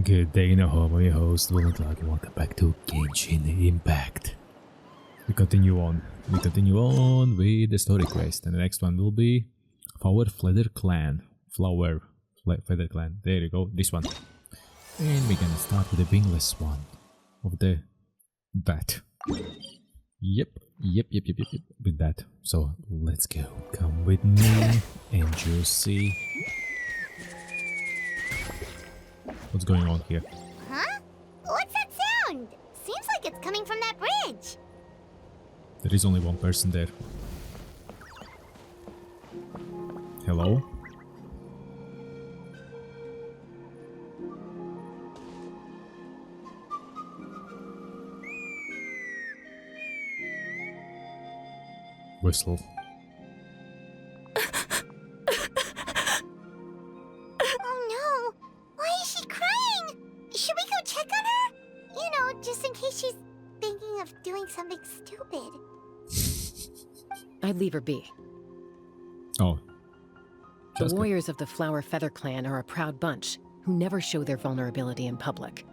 Good day, I'm your host, VillainCloud, and welcome back to Genshin Impact. We continue on with the story quest, and the next one will be Flower Feather Clan. Feather Clan, there you go, this one. And we're gonna start with the wingless one of the bat. Yep, with that. So let's go. Come with me and you'll see what's going on here. Huh? What's that sound? Seems like it's coming from that bridge. There is only one person there. Hello? Whistle. Oh no! Why is she crying? Should we go check on her? You know, just in case she's thinking of doing something stupid. I'd leave her be. Oh. The Chasca. warriors of the Flower Feather Clan are a proud bunch who never show their vulnerability in public,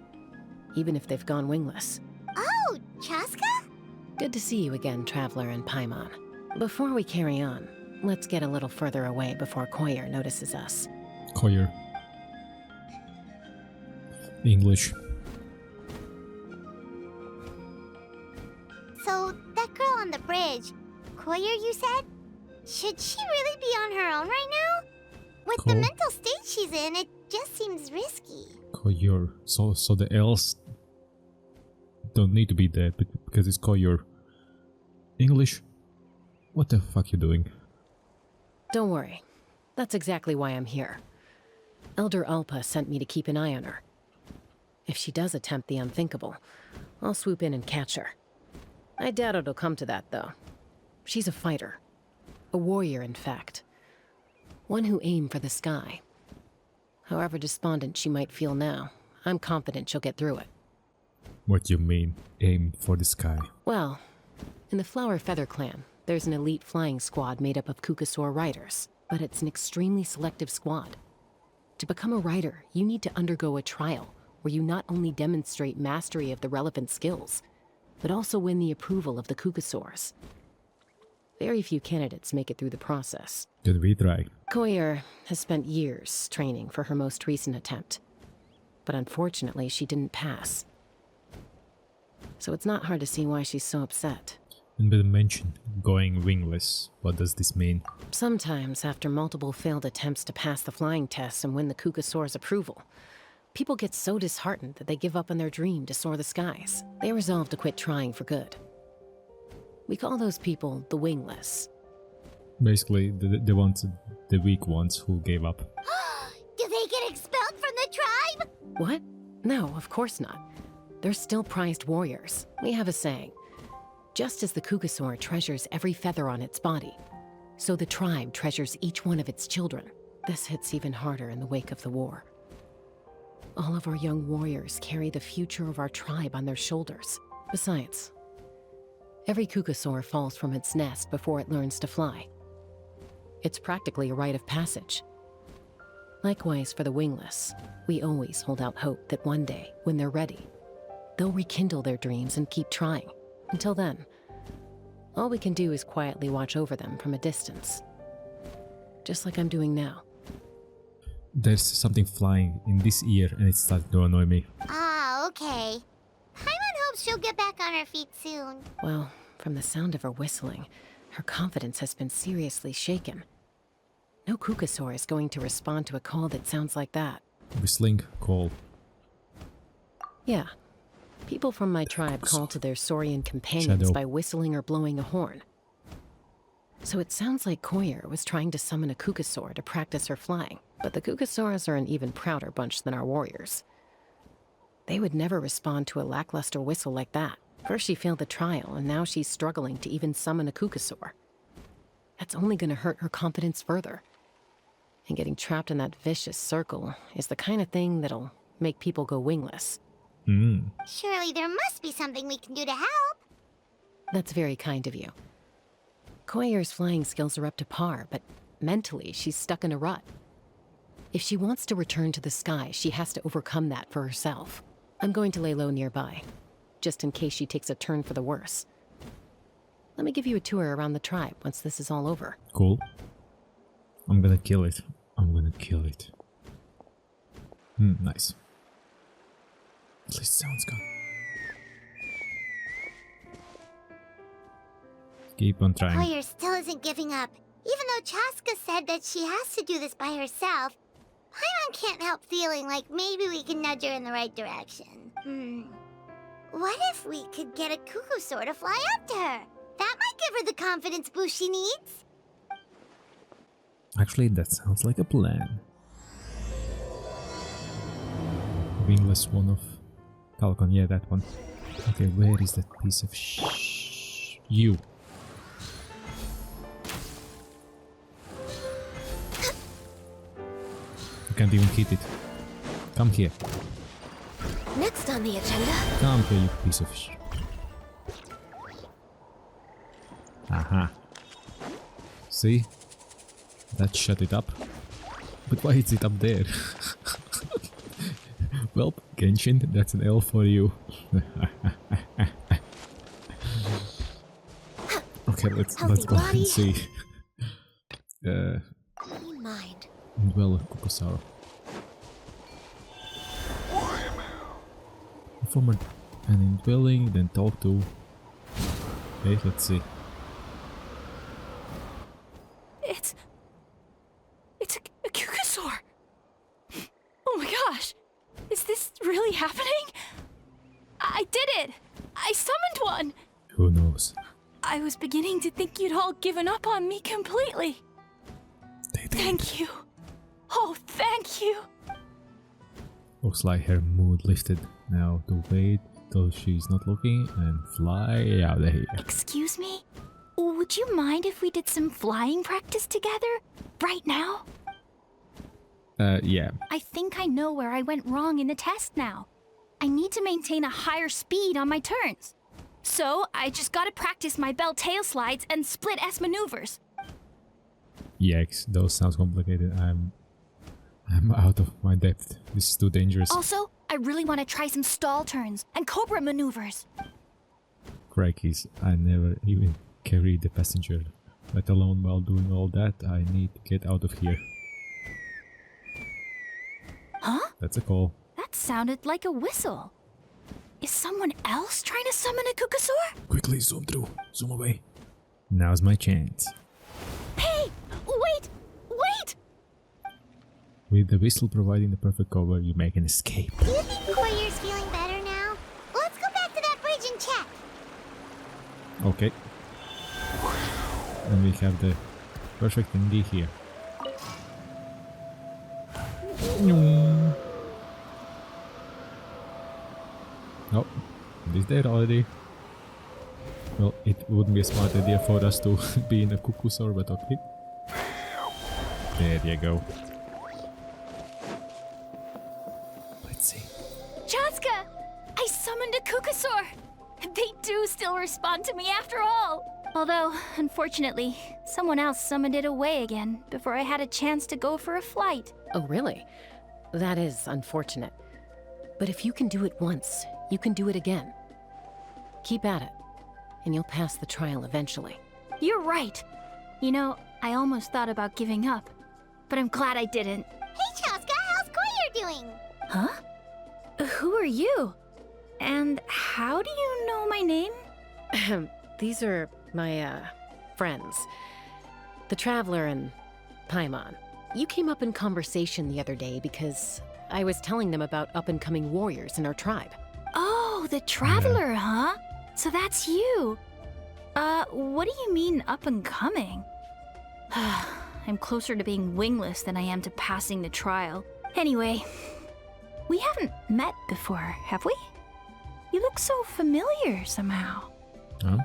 even if they've gone wingless. Oh, Chasca? Good to see you again, Traveler and Paimon. Before we carry on, let's get a little further away before Koyer notices us. Koyer. English. So, that girl on the bridge, Koyer, you said? Should she really be on her own right now? With the Cool. mental state she's in, it just seems risky. Koyer. So the L's don't need to be there because it's Koyer. English? What the fuck you doing? Don't worry. That's exactly why I'm here. Elder Alpa sent me to keep an eye on her. If she does attempt the unthinkable, I'll swoop in and catch her. I doubt it'll come to that, though. She's a fighter. A warrior, in fact. One who aimed for the sky. However despondent she might feel now, I'm confident she'll get through it. What do you mean, aim for the sky? Well, in the Flower Feather Clan, there's an elite flying squad made up of Kukasaur riders, but it's an extremely selective squad. To become a rider, you need to undergo a trial where you not only demonstrate mastery of the relevant skills, but also win the approval of the Kukasaurs. Very few candidates make it through the process. Then we try. Koyer has spent years training for her most recent attempt, but unfortunately she didn't pass. So it's not hard to see why she's so upset. And with mention going wingless, what does this mean? Sometimes, after multiple failed attempts to pass the flying tests and win the Kukasaur's approval, people get so disheartened that they give up on their dream to soar the skies. They resolve to quit trying for good. We call those people the wingless. Basically, the ones, the weak ones who gave up. Do they get expelled from the tribe? What? No, of course not. They're still prized warriors. We have a saying. Just as the Kukasaur treasures every feather on its body, so the tribe treasures each one of its children. This hits even harder in the wake of the war. All of our young warriors carry the future of our tribe on their shoulders. Besides, every Kukasaur falls from its nest before it learns to fly. It's practically a rite of passage. Likewise for the wingless, we always hold out hope that one day, when they're ready, they'll rekindle their dreams and keep trying. Until then, all we can do is quietly watch over them from a distance. Just like I'm doing now. There's something flying in this ear and it's starting to annoy me. Ah, okay. Paimon hopes she'll get back on her feet soon. Well, from the sound of her whistling, her confidence has been seriously shaken. No Kukasaur is going to respond to a call that sounds like that. Whistling call. Yeah. People from my tribe call to their saurian companions Shadow. by whistling or blowing a horn. So it sounds like Koyer was trying to summon a Kukasaur to practice her flying, but the Kukasaurs are an even prouder bunch than our warriors. They would never respond to a lackluster whistle like that. First she failed the trial, and now she's struggling to even summon a Kukasaur. That's only going to hurt her confidence further. And getting trapped in that vicious circle is the kind of thing that'll make people go wingless. Surely there must be something we can do to help. That's very kind of you. Koyer's flying skills are up to par, but mentally she's stuck in a rut. If she wants to return to the sky, she has to overcome that for herself. I'm going to lay low nearby, just in case she takes a turn for the worse. Let me give you a tour around the tribe once this is all over. Cool. I'm gonna kill it. I'm gonna kill it. Nice. At least sounds good. Keep on trying. Hoyer still isn't giving up. Even though Chasca said that she has to do this by herself, Paimon can't help feeling like maybe we can nudge her in the right direction. What if we could get a cuckoo to fly up to her? That might give her the confidence boost she needs. Actually, that sounds like a plan. Wingless one of Falcon, yeah, that one. Okay, where is that piece of you? You can't even hit it. Come here. Next on the agenda. Come here, you piece of Aha. See? That shut it up. But why is it up there? Well, Genshin, that's an L for you. Okay, let's go and see. Mind. Well, Kukusaro. Inform an indwelling, then talk to. Okay, let's see. It's a Kukusaur. Oh my gosh. Is this really happening? I did it. I summoned one. Who knows? I was beginning to think you'd all given up on me completely. Thank you. Oh, thank you. Looks like her mood lifted. Now to wait till she's not looking and fly out of here. Excuse me? Would you mind if we did some flying practice together? Right now? Yeah. I think I know where I went wrong in the test now. I need to maintain a higher speed on my turns. So, I just gotta practice my bell tail slides and split S maneuvers. Yikes, those sounds complicated. I'm out of my depth. This is too dangerous. Also, I really want to try some stall turns and cobra maneuvers. Crikeys, I never even carried the passenger. Let alone while doing all that, I need to get out of here. Huh? That's a call. That sounded like a whistle. Is someone else trying to summon a Kukusaur? Quickly zoom through. Zoom away. Now's my chance. Hey! Wait! Wait! With the whistle providing the perfect cover, you make an escape. Do you think Hoyer's feeling better now? Let's go back to that bridge and check. Okay. And we have the perfect thingy here. Oh, it is there already. Well, it wouldn't be a smart idea for us to be in a Kukusaur, but okay. There you go. Let's see. Chasca! I summoned a Kukusaur! They do still respond to me after all! Although, unfortunately, someone else summoned it away again before I had a chance to go for a flight. Oh, really? That is unfortunate. But if you can do it once, you can do it again. Keep at it, and you'll pass the trial eventually. You're right. You know, I almost thought about giving up, but I'm glad I didn't. Hey, Chasca, how's Hoyer doing? Huh? Who are you? And how do you know my name? These are my, friends. The Traveler and Paimon. You came up in conversation the other day because I was telling them about up-and-coming warriors in our tribe. Oh, the Traveler, huh? So that's you. What do you mean up-and-coming? I'm closer to being wingless than I am to passing the trial. Anyway, we haven't met before, have we? You look so familiar somehow. Huh?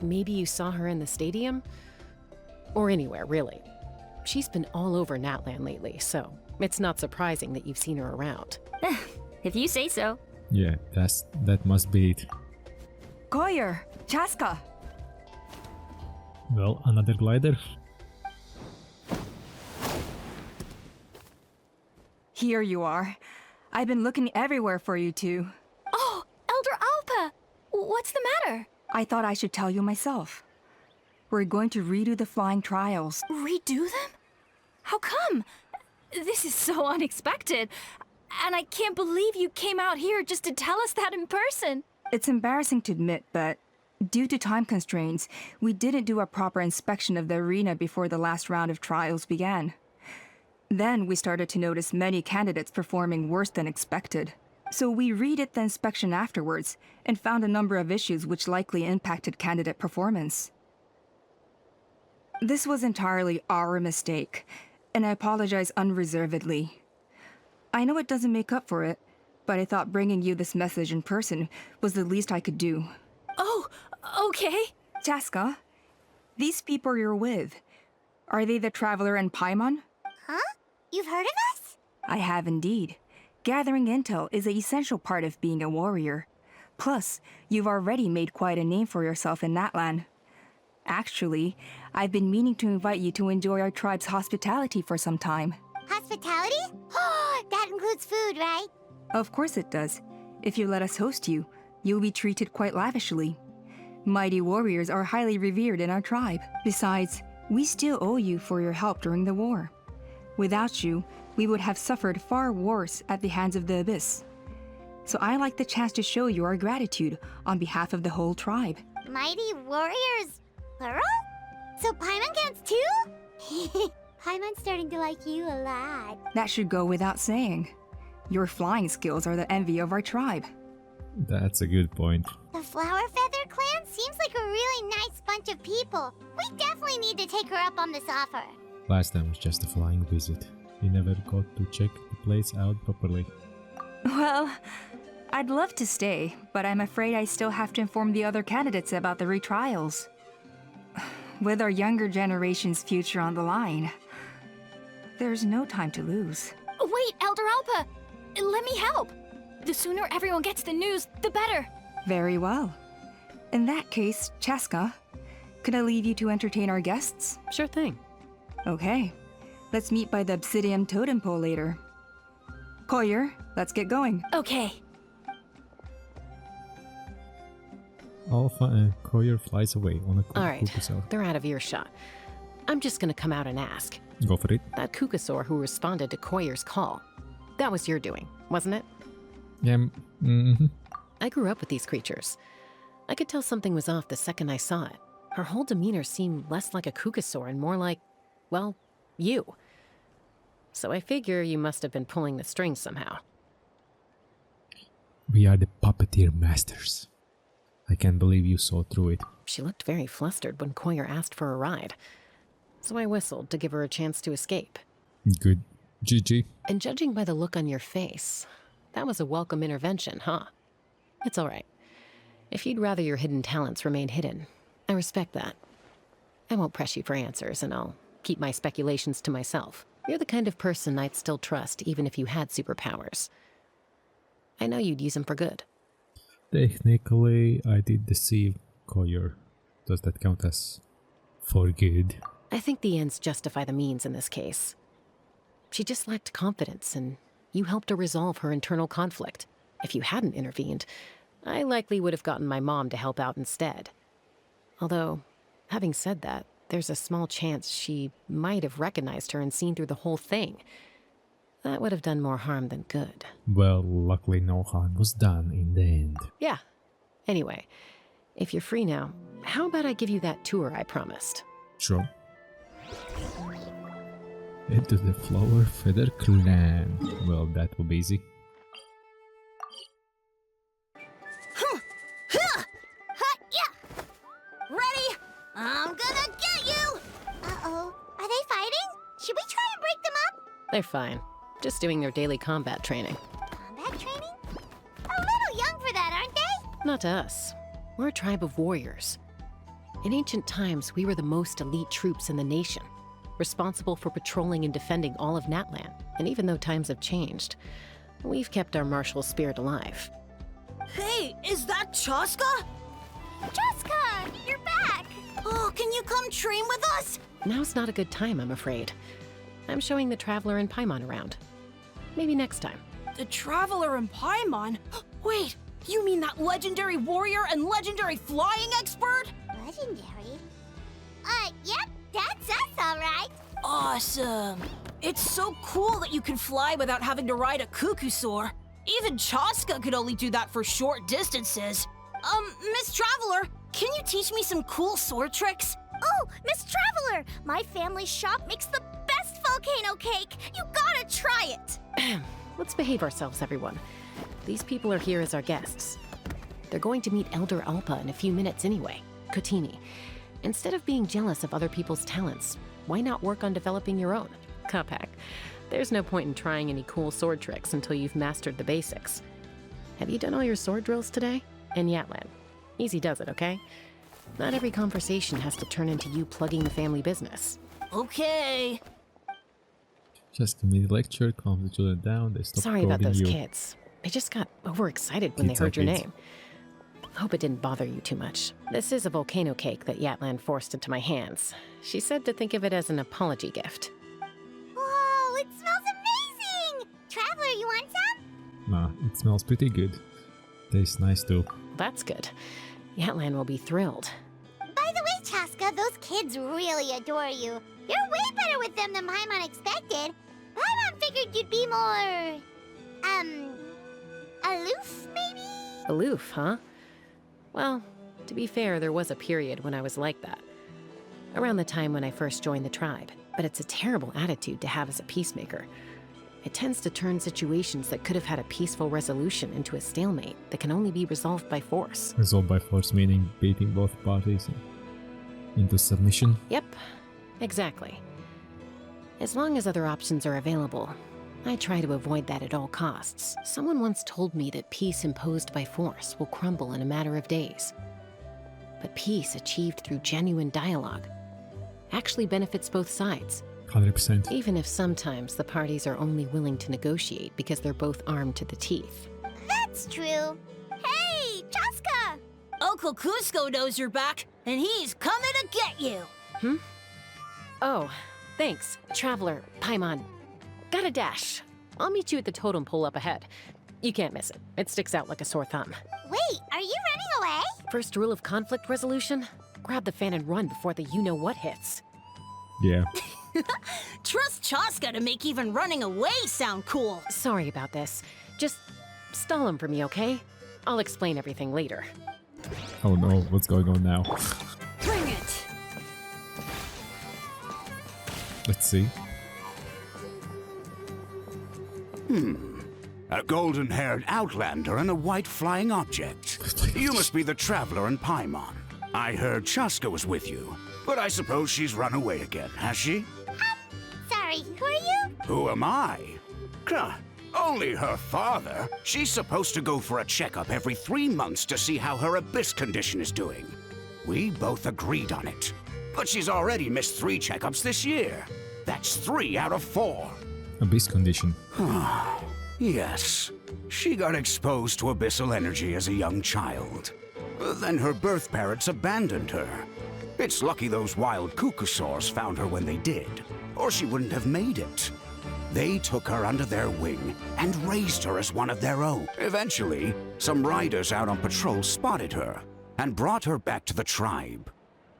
Maybe you saw her in the stadium? Or anywhere, really. She's been all over Natlan lately, so it's not surprising that you've seen her around. If you say so. Yeah, that must be it. Hoyer, Chasca. Well, another glider. Here you are. I've been looking everywhere for you two. Oh, Elder Alpa! What's the matter? I thought I should tell you myself. We're going to redo the flying trials. Redo them? How come? This is so unexpected. And I can't believe you came out here just to tell us that in person. It's embarrassing to admit, but due to time constraints, we didn't do a proper inspection of the arena before the last round of trials began. Then we started to notice many candidates performing worse than expected. So we redid the inspection afterwards and found a number of issues which likely impacted candidate performance. This was entirely our mistake, and I apologize unreservedly. I know it doesn't make up for it, but I thought bringing you this message in person was the least I could do. Oh, okay. Chasca, these people you're with, are they the Traveler and Paimon? Huh? You've heard of us? I have indeed. Gathering intel is an essential part of being a warrior. Plus, you've already made quite a name for yourself in Natlan. Actually, I've been meaning to invite you to enjoy our tribe's hospitality for some time. Hospitality? Oh, that includes food, right? Of course it does. If you let us host you, you'll be treated quite lavishly. Mighty warriors are highly revered in our tribe. Besides, we still owe you for your help during the war. Without you, we would have suffered far worse at the hands of the Abyss. So I like the chance to show you our gratitude on behalf of the whole tribe. Mighty warriors, plural? So Paimon counts too? Paimon's starting to like you a lot. That should go without saying. Your flying skills are the envy of our tribe. That's a good point. The Flower Feather clan seems like a really nice bunch of people. We definitely need to take her up on this offer. Last time was just a flying visit. We never got to check the place out properly. Well, I'd love to stay, but I'm afraid I still have to inform the other candidates about the retrials. With our younger generation's future on the line, there's no time to lose. Wait, Elder Alpa! Let me help! The sooner everyone gets the news, the better! Very well. In that case, Chasca, could I leave you to entertain our guests? Sure thing. Okay. Let's meet by the Obsidian Totem Pole later. Koyer, let's get going. Okay. Alpha and Koyer flies away on a All right, Kukusaur. they're out of earshot. I'm just gonna come out and ask. Go for it. That Kukusaur who responded to Koyer's call, that was your doing, wasn't it? Yeah. Mm-hmm. I grew up with these creatures. I could tell something was off the second I saw it. Her whole demeanor seemed less like a Kukusaur and more like, well, you. So I figure you must have been pulling the strings somehow. We are the puppeteer masters. I can't believe you saw through it. She looked very flustered when Koyer asked for a ride. So I whistled to give her a chance to escape. Good. GG. And judging by the look on your face, that was a welcome intervention, huh? It's all right. If you'd rather your hidden talents remain hidden, I respect that. I won't press you for answers, and I'll keep my speculations to myself. You're the kind of person I'd still trust even if you had superpowers. I know you'd use them for good. Technically, I did deceive Koyer. Does that count as for good? I think the ends justify the means in this case. She just lacked confidence, and you helped her resolve her internal conflict. If you hadn't intervened, I likely would have gotten my mom to help out instead. Although, having said that, there's a small chance she might have recognized her and seen through the whole thing. That would have done more harm than good. Well, luckily no harm was done in the end. Yeah. Anyway, if you're free now, how about I give you that tour I promised? Sure. Into the Flower Feather clan. Well, that will be easy. Ready? I'm gonna get you! Uh-oh. Are they fighting? Should we try and break them up? They're fine. Just doing their daily combat training. Combat training? A little young for that, aren't they? Not to us. We're a tribe of warriors. In ancient times, we were the most elite troops in the nation, responsible for patrolling and defending all of Natlan. And even though times have changed, we've kept our martial spirit alive. Hey, is that Chasca? Chasca, you're back! Oh, can you come train with us? Now's not a good time, I'm afraid. I'm showing the Traveler and Paimon around. Maybe next time. The Traveler and Paimon? Wait, you mean that legendary warrior and legendary flying expert? Legendary? Yep, that's us, alright. Awesome. It's so cool that you can fly without having to ride a cuckoosaur. Even Chasca could only do that for short distances. Miss Traveler, can you teach me some cool sword tricks? Oh, Miss Traveler! My family shop makes the best volcano cake! You gotta try it! Let's behave ourselves, everyone. These people are here as our guests. They're going to meet Elder Alpa in a few minutes anyway. Kotini, instead of being jealous of other people's talents, why not work on developing your own? Kapak, there's no point in trying any cool sword tricks until you've mastered the basics. Have you done all your sword drills today? And Natlan, easy does it, okay? Not every conversation has to turn into you plugging the family business. Okay. Just a mini lecture, calm the children down, they stop Sorry about scolding those you. kids. They just got overexcited when Kids they are heard your kids. name. Hope it didn't bother you too much. This is a volcano cake that Yatlan forced into my hands. She said to think of it as an apology gift. Whoa, it smells amazing! Traveler, you want some? Nah, it smells pretty good. Tastes nice too. That's good. Yatlan will be thrilled. By the way, Chasca, those kids really adore you. You're way better with them than Paimon expected. Paimon figured you'd be more... aloof, maybe? Aloof, huh? Well, to be fair, there was a period when I was like that. Around the time when I first joined the tribe. But it's a terrible attitude to have as a peacemaker. It tends to turn situations that could have had a peaceful resolution into a stalemate that can only be resolved by force. Resolved by force meaning beating both parties into submission. Yep, exactly. As long as other options are available, I try to avoid that at all costs. Someone once told me that peace imposed by force will crumble in a matter of days. But peace achieved through genuine dialogue actually benefits both sides. 100%. Even if sometimes the parties are only willing to negotiate because they're both armed to the teeth. That's true. Hey, Chasca! Uncle Cusco knows you're back, and he's coming to get you. Oh, thanks, Traveler, Paimon. Gotta dash. I'll meet you at the totem pole up ahead. You can't miss it. It sticks out like a sore thumb. Wait, are you running away? First rule of conflict resolution? Grab the fan and run before the you-know-what hits. Yeah. Trust Chasca to make even running away sound cool. Sorry about this. Just stall him for me, okay? I'll explain everything later. Oh no, what's going on now? Bring it. Let's see. A golden-haired outlander and a white flying object. You must be the Traveler and Paimon. I heard Chasca was with you, but I suppose she's run away again, has she? Sorry, who are you? Who am I? Only her father. She's supposed to go for a checkup every 3 months to see how her abyss condition is doing. We both agreed on it. But she's already missed 3 checkups this year. That's 3 out of 4. Abyss condition. Yes. She got exposed to abyssal energy as a young child. Then her birth parents abandoned her. It's lucky those wild cuckoosaurs found her when they did, or she wouldn't have made it. They took her under their wing and raised her as one of their own. Eventually, some riders out on patrol spotted her and brought her back to the tribe.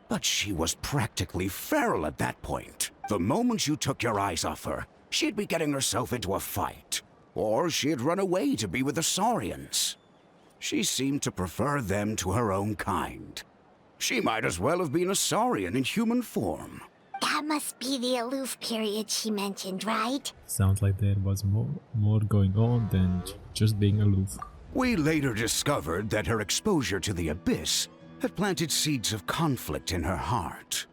But she was practically feral at that point. The moment you took your eyes off her, she'd be getting herself into a fight. Or she'd run away to be with the Saurians. She seemed to prefer them to her own kind. She might as well have been a Saurian in human form. That must be the aloof period she mentioned, right? Sounds like there was more going on than just being aloof. We later discovered that her exposure to the abyss had planted seeds of conflict in her heart.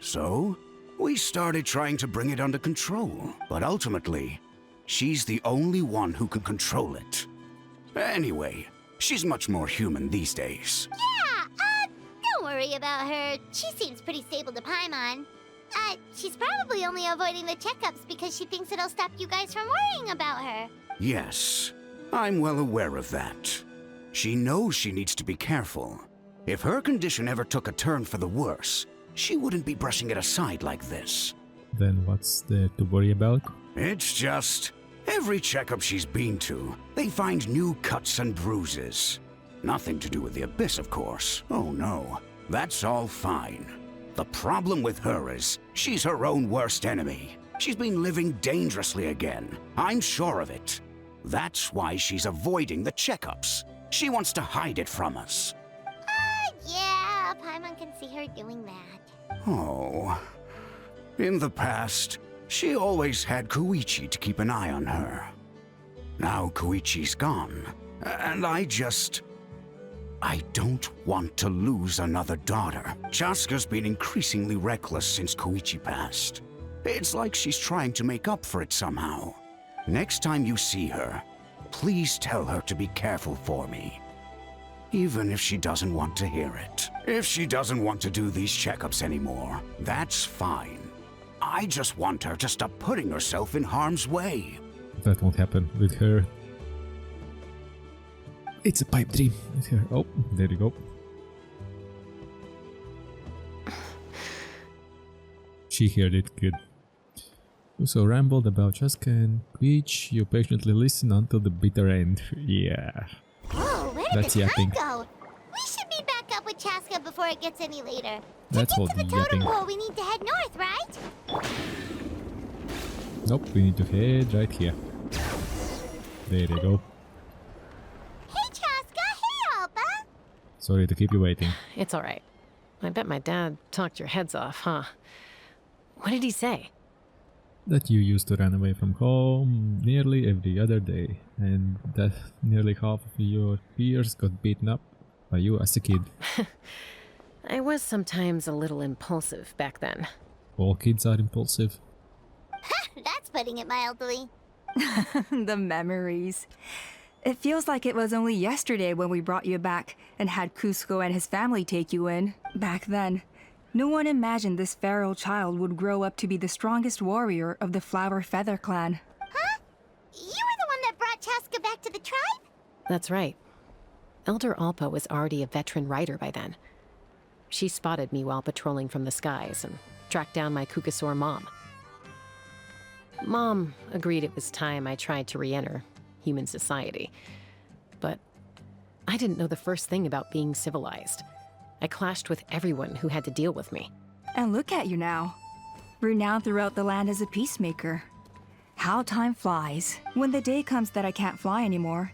So, we started trying to bring it under control. But ultimately, she's the only one who can control it. Anyway, she's much more human these days. Yeah, don't worry about her. She seems pretty stable to Paimon. She's probably only avoiding the checkups because she thinks it'll stop you guys from worrying about her. Yes, I'm well aware of that. She knows she needs to be careful. If her condition ever took a turn for the worse, she wouldn't be brushing it aside like this. Then what's there to worry about? It's just, Every checkup she's been to, they find new cuts and bruises. Nothing to do with the Abyss, of course. Oh no, that's all fine. The problem with her is, she's her own worst enemy. She's been living dangerously again. I'm sure of it. That's why she's avoiding the checkups. She wants to hide it from us. Yeah, Paimon can see her doing that. Oh. In the past, she always had Koichi to keep an eye on her. Now Koichi's gone, and I don't want to lose another daughter. Chasca's been increasingly reckless since Koichi passed. It's like she's trying to make up for it somehow. Next time you see her, please tell her to be careful for me. Even if she doesn't want to hear it. If she doesn't want to do these checkups anymore, that's fine. I just want her to stop putting herself in harm's way. That won't happen with her. It's a pipe dream with her. Oh, there you go. She heard it good. You so rambled about Chasca and Peach, you patiently listen until the bitter end. Yeah. Whoa, where did That's the time yapping. go? We should be back up with Chasca before it gets any later. That's to what get to the yapping. totem pole, we need to head north, right? Nope, we need to head right here. There you go. Hey, Chasca. Hey, Alba. Sorry to keep you waiting. It's all right. I bet my dad talked your heads off, huh? What did he say? That you used to run away from home nearly every other day, and that nearly half of your peers got beaten up by you as a kid. I was sometimes a little impulsive back then. All kids are impulsive. That's putting it mildly. The memories. It feels like it was only yesterday when we brought you back and had Cusco and his family take you in. Back then, no one imagined this feral child would grow up to be the strongest warrior of the Flower Feather clan. Huh? You were the one that brought Chasca back to the tribe? That's right. Elder Alpa was already a veteran rider by then. She spotted me while patrolling from the skies and tracked down my Kukasaur mom. Mom agreed it was time I tried to re-enter human society. But I didn't know the first thing about being civilized. I clashed with everyone who had to deal with me. And look at you now. Renowned throughout the land as a peacemaker. How time flies. When the day comes that I can't fly anymore,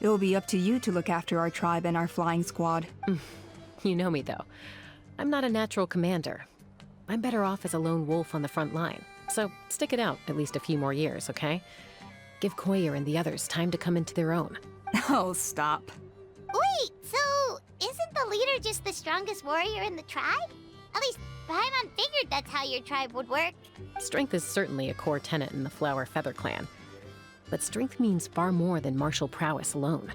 it will be up to you to look after our tribe and our flying squad. You know me, though. I'm not a natural commander. I'm better off as a lone wolf on the front line. So stick it out at least a few more years, okay? Give Koyer and the others time to come into their own. Oh, stop. Wait, so isn't the leader just the strongest warrior in the tribe? At least Paimon figured that's how your tribe would work. Strength is certainly a core tenet in the Flower Feather clan. But strength means far more than martial prowess alone.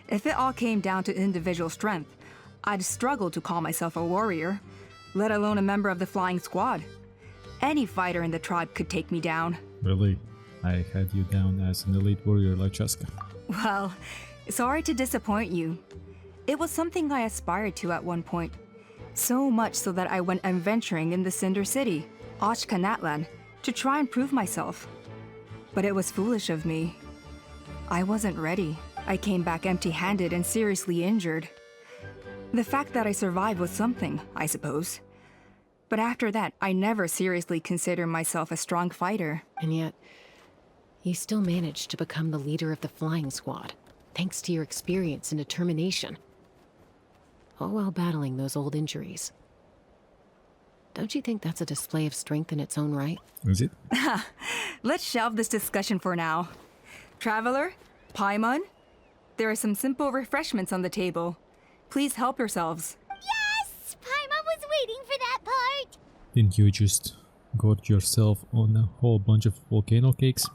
If it all came down to individual strength, I'd struggle to call myself a warrior, let alone a member of the flying squad. Any fighter in the tribe could take me down. Really? I had you down as an elite warrior like Chasca. Well, sorry to disappoint you. It was something I aspired to at one point. So much so that I went adventuring in the Cinder City, Natlan, to try and prove myself. But it was foolish of me. I wasn't ready. I came back empty-handed and seriously injured. The fact that I survived was something, I suppose. But after that, I never seriously considered myself a strong fighter. And yet, you still managed to become the leader of the flying squad, thanks to your experience and determination. All while battling those old injuries. Don't you think that's a display of strength in its own right? Is it? Let's shelve this discussion for now. Traveler, Paimon, there are some simple refreshments on the table. Please help yourselves. Yes! Paimon was waiting for that part! Didn't you just gorge yourself on a whole bunch of volcano cakes?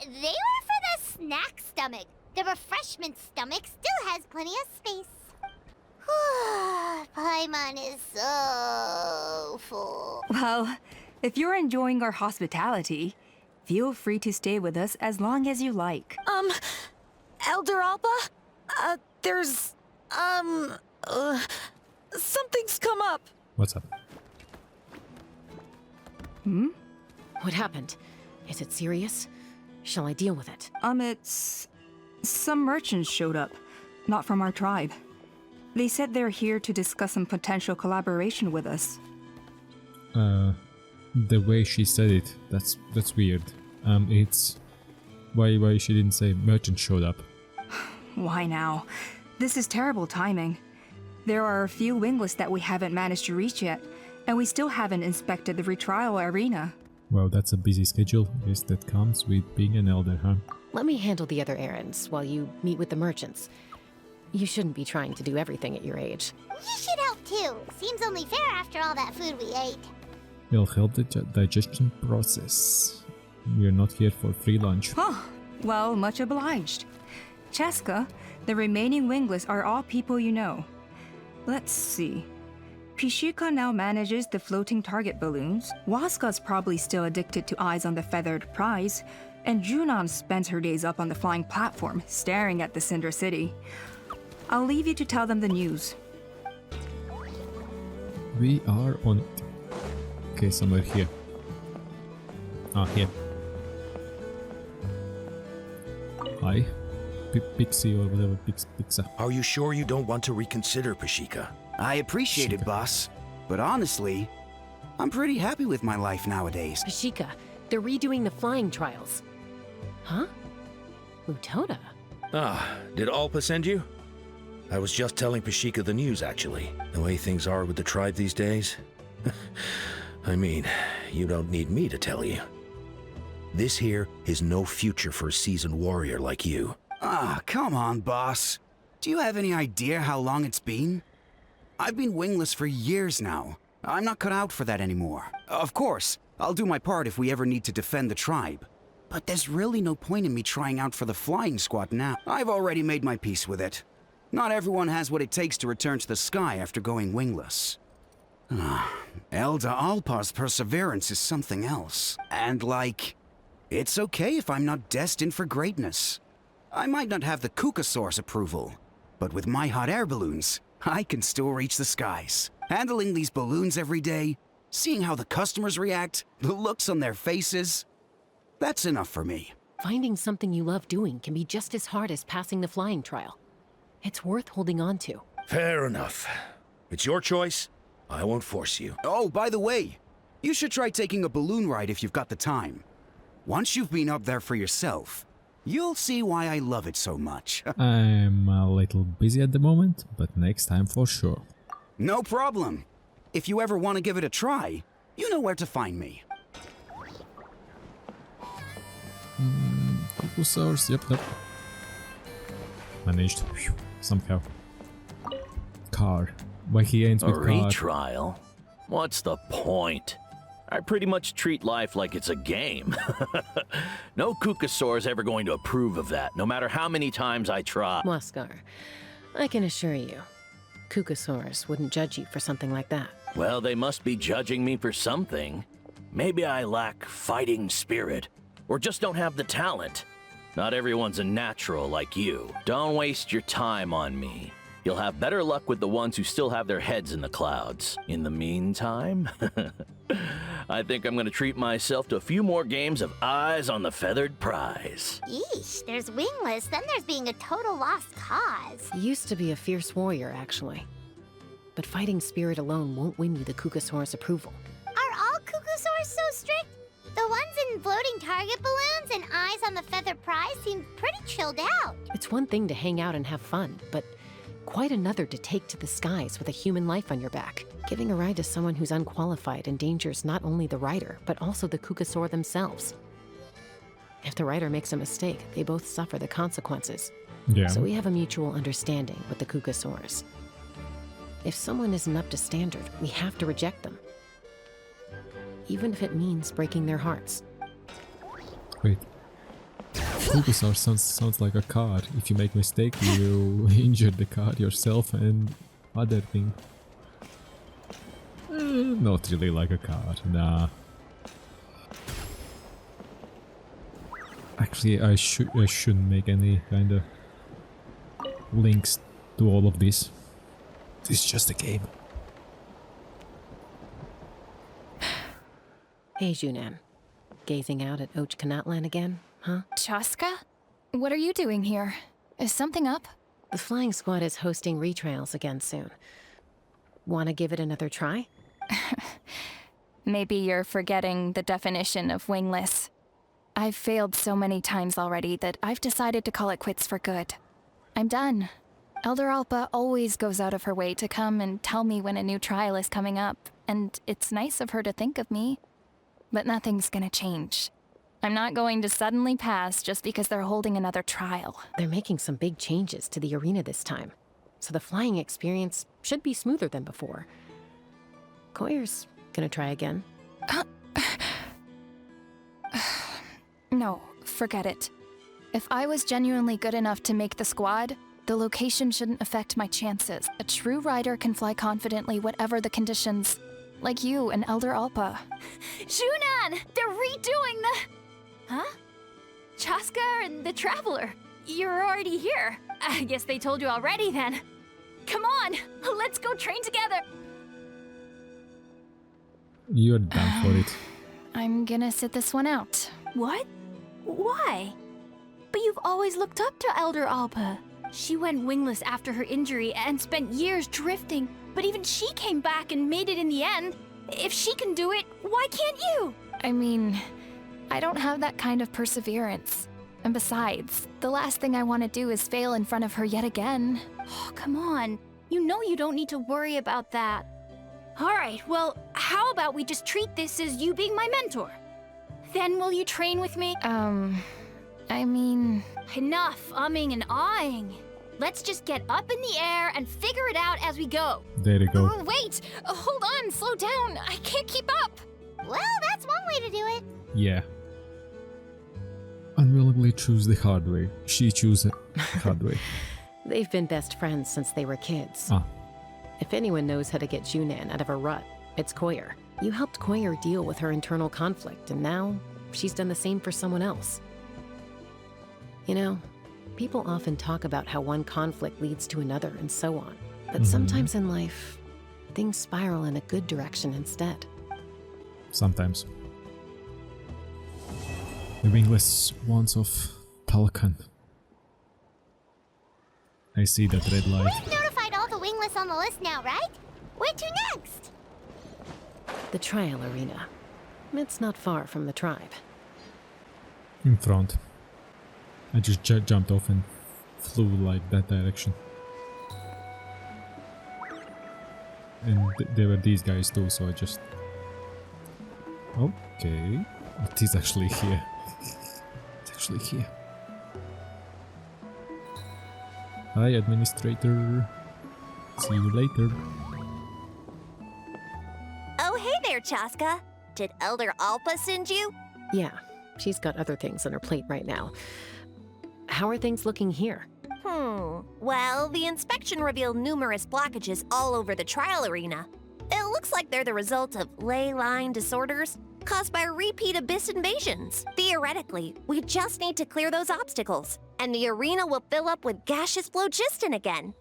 They were for the snack stomach. The refreshment stomach still has plenty of space. Paimon is so full. Well, if you're enjoying our hospitality, feel free to stay with us as long as you like. Elder Alpa? Something's come up. What's up? What happened? Is it serious? shall I deal with it? It's... Some merchants showed up. Not from our tribe. They said they're here to discuss some potential collaboration with us. The way she said it, that's weird. It's... Why she didn't say merchant showed up? Why now? This is terrible timing. There are a few wingless that we haven't managed to reach yet, and we still haven't inspected the retrial arena. Well, that's a busy schedule. Guess that comes with being an elder, huh? Let me handle the other errands while you meet with the merchants. You shouldn't be trying to do everything at your age. You should help too. Seems only fair after all that food we ate. It'll help the digestion process. We're not here for free lunch. Huh. Well, much obliged. Chasca, the remaining wingless are all people you know. Let's see. Pishika now manages the floating target balloons. Waska's probably still addicted to eyes on the feathered prize. And Junon spends her days up on the flying platform, staring at the Cinder City. I'll leave you to tell them the news. We are on it. Okay, somewhere here. Ah, here. Hi. Pixie or whatever, Pizza. Are you sure you don't want to reconsider, Pashika? I appreciate it, boss. But honestly, I'm pretty happy with my life nowadays. Pashika, they're redoing the flying trials. Huh? Utota? Ah, did Alpa send you? I was just telling Pashika the news, actually. The way things are with the tribe these days. I mean, you don't need me to tell you. This here is no future for a seasoned warrior like you. Ah, come on, boss. Do you have any idea how long it's been? I've been wingless for years now. I'm not cut out for that anymore. Of course, I'll do my part if we ever need to defend the tribe. But there's really no point in me trying out for the flying squad now. I've already made my peace with it. Not everyone has what it takes to return to the sky after going wingless. Elda Alpa's perseverance is something else. And it's okay if I'm not destined for greatness. I might not have the Kukasaur's approval, but with my hot air balloons, I can still reach the skies. Handling these balloons every day, seeing how the customers react, the looks on their faces, that's enough for me. Finding something you love doing can be just as hard as passing the flying trial. It's worth holding on to. Fair enough. It's your choice. I won't force you. Oh, by the way, you should try taking a balloon ride if you've got the time. Once you've been up there for yourself, you'll see why I love it so much. I'm a little busy at the moment, but next time for sure. No problem. If you ever want to give it a try, you know where to find me. Kukusaurs, yep. Managed. Phew, somehow. Car. Why he ends A with car? retrial? What's the point? I pretty much treat life like it's a game. No Kukasaur's ever going to approve of that, no matter how many times I try. Waskar, I can assure you, Kukasaurus wouldn't judge you for something like that. Well, they must be judging me for something. Maybe I lack fighting spirit, or just don't have the talent. Not everyone's a natural like you. Don't waste your time on me. You'll have better luck with the ones who still have their heads in the clouds. In the meantime, I think I'm gonna treat myself to a few more games of Eyes on the Feathered Prize. Yeesh, there's wingless, then there's being a total lost cause. You used to be a fierce warrior, actually. But fighting spirit alone won't win you the Kukasaurus approval. Are all Kukusaurs so strict? The ones in floating target balloons and Eyes on the Feathered Prize seem pretty chilled out. It's one thing to hang out and have fun, but quite another to take to the skies with a human life on your back. Giving a ride to someone who's unqualified endangers not only the rider, but also the Kukasaur themselves. If the rider makes a mistake, they both suffer the consequences. Yeah. So we have a mutual understanding with the Kukasaurs. If someone isn't up to standard, we have to reject them. Even if it means breaking their hearts. Wait. Kukusaur sounds like a car. If you make mistake, you injure the car yourself and other thing. Not really like a car, nah. Actually, I shouldn't make any kind of links to all of this. It's just a game. Hey, Junan. Gazing out at Natlan again? Huh? Chasca? What are you doing here? Is something up? The flying squad is hosting retrials again soon. Wanna give it another try? Maybe you're forgetting the definition of wingless. I've failed so many times already that I've decided to call it quits for good. I'm done. Elder Alpa always goes out of her way to come and tell me when a new trial is coming up, and it's nice of her to think of me. But nothing's gonna change. I'm not going to suddenly pass just because they're holding another trial. They're making some big changes to the arena this time, so the flying experience should be smoother than before. Koyer's gonna try again. No, forget it. If I was genuinely good enough to make the squad, the location shouldn't affect my chances. A true rider can fly confidently whatever the conditions. Like you and Elder Alpa. Junan! They're redoing the... Huh? Chasca and the Traveler. You're already here. I guess they told you already then. Come on, let's go train together. You're down for it. I'm gonna sit this one out. What? Why? But you've always looked up to Elder Alpa. She went wingless after her injury and spent years drifting, but even she came back and made it in the end. If she can do it, why can't you? I mean, I don't have that kind of perseverance. And besides, the last thing I want to do is fail in front of her yet again. Oh, come on. You know you don't need to worry about that. All right, well, how about we just treat this as you being my mentor? Then will you train with me? I mean... Enough umming and ahhing. Let's just get up in the air and figure it out as we go. There you go. Wait! Hold on, slow down. I can't keep up. Well, that's one way to do it. Yeah. Unwillingly choose the hard way. She chose the hard way. They've been best friends since they were kids. Ah. If anyone knows how to get Junan out of a rut, it's Koyer. You helped Koyer deal with her internal conflict, and now she's done the same for someone else. You know, people often talk about how one conflict leads to another and so on. But sometimes in life, things spiral in a good direction instead. Sometimes. The wingless ones of Pelican. I see that red light. We've notified all the wingless on the list now, right? Where to next? The trial arena. It's not far from the tribe. In front. I just jumped off and flew like that direction. And there were these guys too, so I just... Okay. It is actually here. It's actually here. Hi, administrator. See you later. Oh, hey there, Chasca. Did Elder Alpa send you? Yeah, she's got other things on her plate right now. How are things looking here? Well, the inspection revealed numerous blockages all over the trial arena. It looks like they're the result of ley line disorders caused by repeat abyss invasions. Theoretically, we just need to clear those obstacles, and the arena will fill up with gaseous phlogiston again.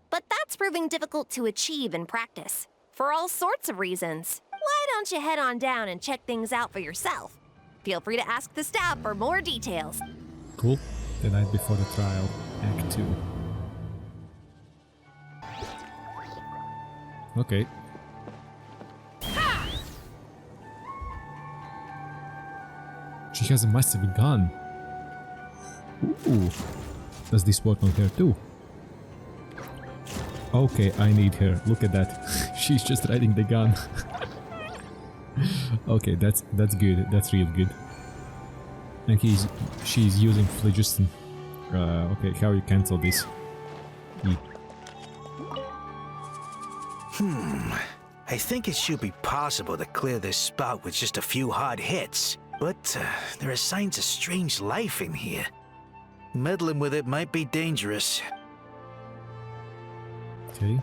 But that's proving difficult to achieve in practice, for all sorts of reasons. Why don't you head on down and check things out for yourself? Feel free to ask the staff for more details. Cool. The night before the trial, Act 2. Okay. She has a massive gun. Ooh. Does this work on her too? Okay, I need her. Look at that. She's just riding the gun. Okay, that's good. That's real good. And she's using phlogiston. Okay, how you cancel this? E. I think it should be possible to clear this spot with just a few hard hits. But there are signs of strange life in here. Meddling with it might be dangerous. Okay.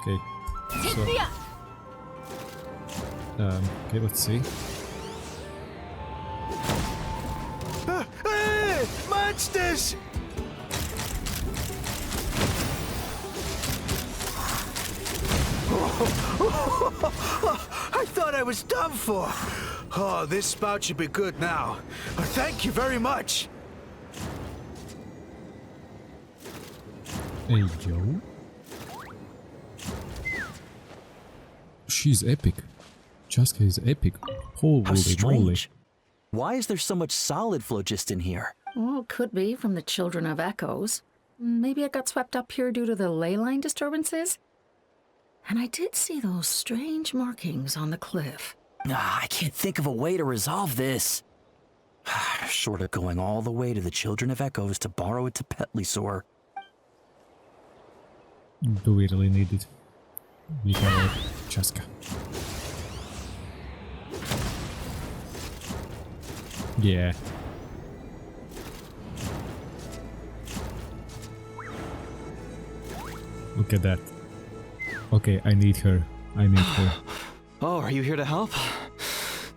Okay. So, okay, let's see. Monsters! I thought I was done for. Oh, this spout should be good now. Thank you very much. Hey, yo. She's epic. Chasca is epic. Holy How moly. strange. Why is there so much solid phlogiston here? Well, could be from the Children of Echoes. Maybe it got swept up here due to the ley line disturbances? And I did see those strange markings on the cliff. I can't think of a way to resolve this. Short of going all the way to the Children of Echoes to borrow it to Petlisaur. Do we really need it? We got Chasca. Yeah. Look at that. Okay, I need her. I need her. Oh, are you here to help?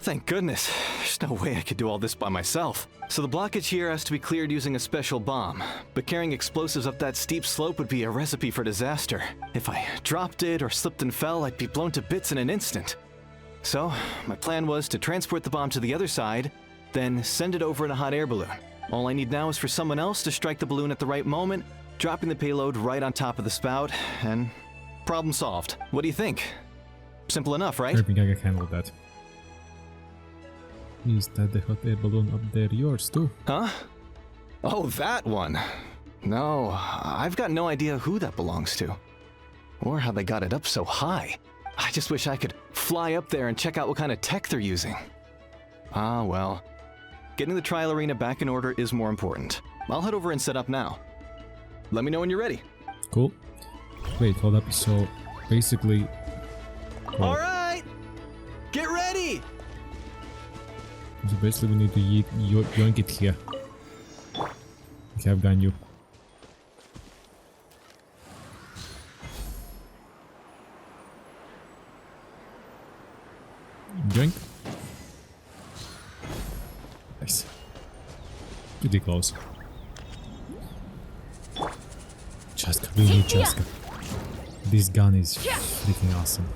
Thank goodness. There's no way I could do all this by myself. So the blockage here has to be cleared using a special bomb. But carrying explosives up that steep slope would be a recipe for disaster. If I dropped it or slipped and fell, I'd be blown to bits in an instant. So, my plan was to transport the bomb to the other side, then send it over in a hot air balloon. All I need now is for someone else to strike the balloon at the right moment, dropping the payload right on top of the spout, and problem solved. What do you think? Simple enough, right? I think I can handle that. Is that the hot air balloon up there yours too? Huh? Oh, that one. No, I've got no idea who that belongs to. Or how they got it up so high. I just wish I could fly up there and check out what kind of tech they're using. Ah, well. Getting the trial arena back in order is more important. I'll head over and set up now. Let me know when you're ready. Cool. Wait, hold up. So, basically... All right! Get ready! So basically we need to yoink it here. Okay, I've gotten you. Yoink. Nice. Pretty close. Chasca, we need Chasca. This gun is freaking awesome.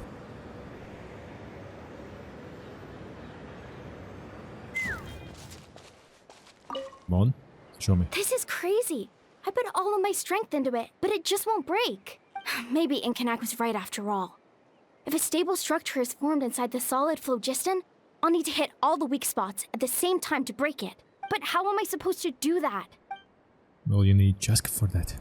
Come on, show me. This is crazy. I put all of my strength into it, but it just won't break. Maybe Inkanak was right after all. If a stable structure is formed inside the solid phlogiston, I'll need to hit all the weak spots at the same time to break it. But how am I supposed to do that? Well, you need Chasca for that.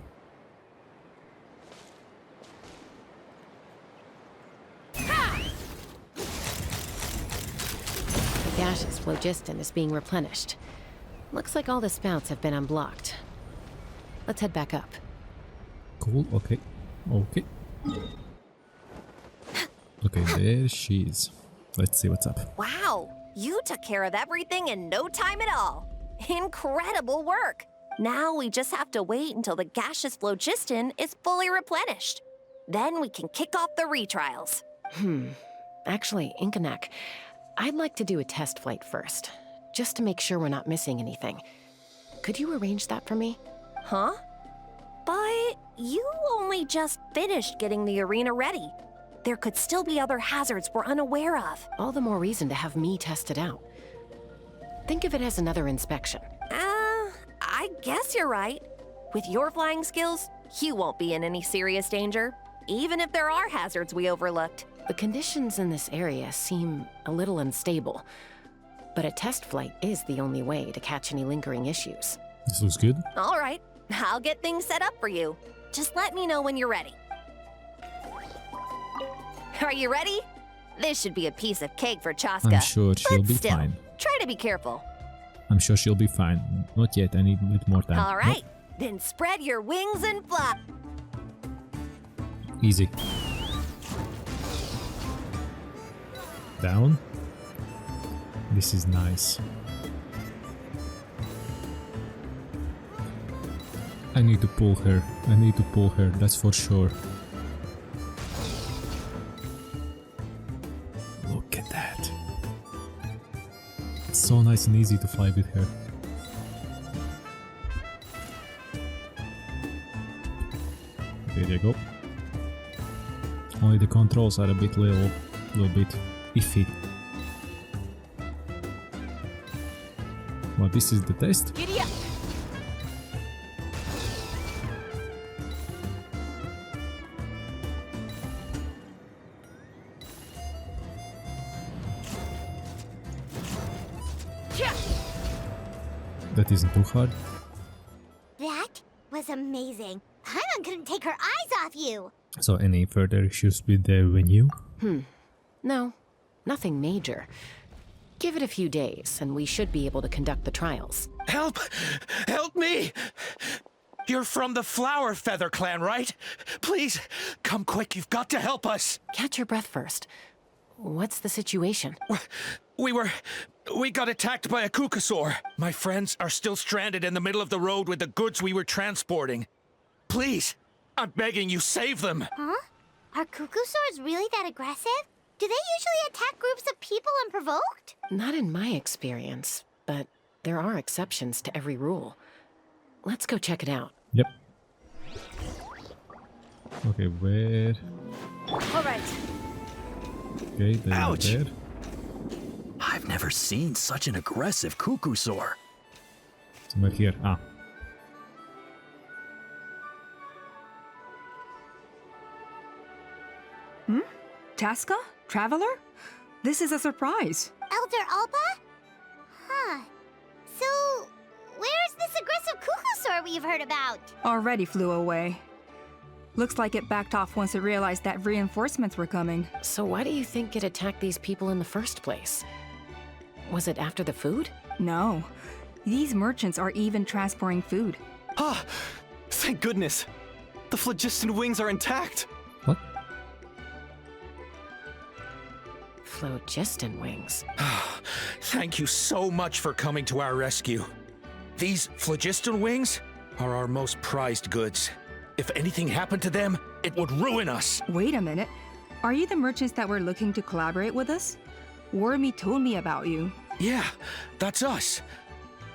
The gaseous phlogiston is being replenished. Looks like all the spouts have been unblocked. Let's head back up. Cool, okay. Okay. Okay, there she is. Let's see what's up. Wow, you took care of everything in no time at all. Incredible work. Now we just have to wait until the gaseous phlogiston is fully replenished. Then we can kick off the retrials. Actually, Inkanak, I'd like to do a test flight first, just to make sure we're not missing anything. Could you arrange that for me? Huh? But you only just finished getting the arena ready. There could still be other hazards we're unaware of. All the more reason to have me test it out. Think of it as another inspection. I guess you're right. With your flying skills, you won't be in any serious danger, even if there are hazards we overlooked. The conditions in this area seem a little unstable, but a test flight is the only way to catch any lingering issues. This looks good. All right, I'll get things set up for you. Just let me know when you're ready. Are you ready? This should be a piece of cake for Chasca. I'm sure she'll but be still, fine. Try to be careful. I'm sure she'll be fine. Not yet, I need a little more time. All right, then spread your wings and fly. Nope. Easy. Down. This is nice. I need to pull her. I need to pull her, that's for sure. Look at that. It's so nice and easy to fly with her. There you go. Only the controls are a bit little bit iffy. Well, this is the test. Giddy up! That isn't too hard. That was amazing. Paimon couldn't take her eyes off you. So any further issues with the venue? No, nothing major. Give it a few days, and we should be able to conduct the trials. Help! Help me! You're from the Flower Feather clan, right? Please, come quick, you've got to help us! Catch your breath first. What's the situation? We got attacked by a Kukasaur. My friends are still stranded in the middle of the road with the goods we were transporting. Please, I'm begging you, save them! Huh? Are Kukusaurs really that aggressive? Do they usually attack groups of people unprovoked? Not in my experience, but there are exceptions to every rule. Let's go check it out. Yep. Okay, where? Alright. Okay, there. Ouch. There. I've never seen such an aggressive Kukusaur. Somewhere here. Ah. Chasca? Traveler? This is a surprise. Elder Alpa? Huh. So, where's this aggressive Kukusaur we've heard about? Already flew away. Looks like it backed off once it realized that reinforcements were coming. So why do you think it attacked these people in the first place? Was it after the food? No. These merchants are even transporting food. Ah! Thank goodness! The phlogiston wings are intact! What? Phlogiston wings. Thank you so much for coming to our rescue. These phlogiston wings are our most prized goods. If anything happened to them, it would ruin us. Wait a minute. Are you the merchants that were looking to collaborate with us? Wormy told me about you. Yeah, that's us.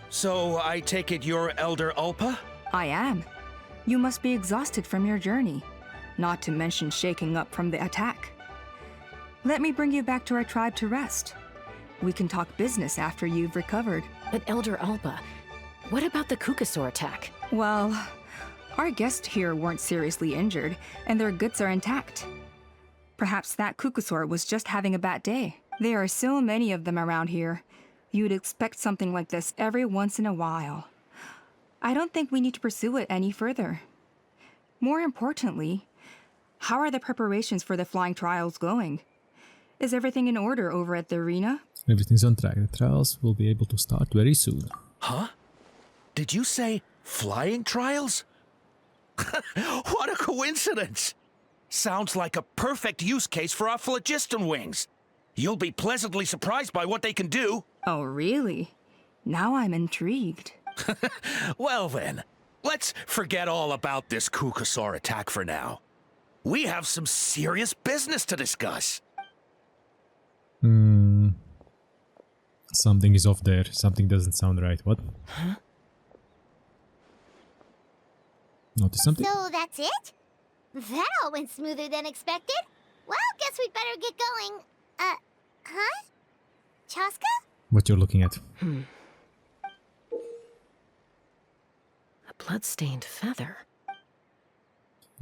So I take it you're Elder Alpa? I am. You must be exhausted from your journey, not to mention shaking up from the attack. Let me bring you back to our tribe to rest. We can talk business after you've recovered. But Elder Alpa, what about the Kukusaur attack? Well, our guests here weren't seriously injured, and their goods are intact. Perhaps that Kukusaur was just having a bad day. There are so many of them around here. You'd expect something like this every once in a while. I don't think we need to pursue it any further. More importantly, how are the preparations for the flying trials going? Is everything in order over at the arena? Everything's on track. The trials will be able to start very soon. Huh? Did you say flying trials? What a coincidence! Sounds like a perfect use case for our phlogiston wings. You'll be pleasantly surprised by what they can do. Oh, really? Now I'm intrigued. Well then, let's forget all about this Kukusaur attack for now. We have some serious business to discuss. Something is off there. Something doesn't sound right. What? Huh? Notice something? So that's it? That all went smoother than expected. Well, guess we'd better get going. Huh? Chasca? What you're looking at? A blood-stained feather.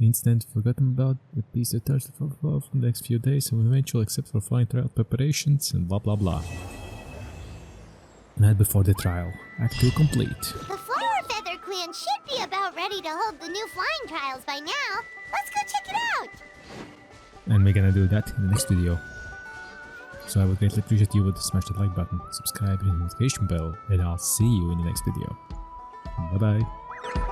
Instant forgotten about the piece that touched for the next few days and eventual except for flying trial preparations and blah blah blah. Night before the trial. Act 2 complete. The Flower Feather Clan should be about ready to hold the new flying trials by now. Let's go check it out! And we're gonna do that in the next video. So I would greatly appreciate you would smash that like button, subscribe, and the notification bell, and I'll see you in the next video. Bye bye.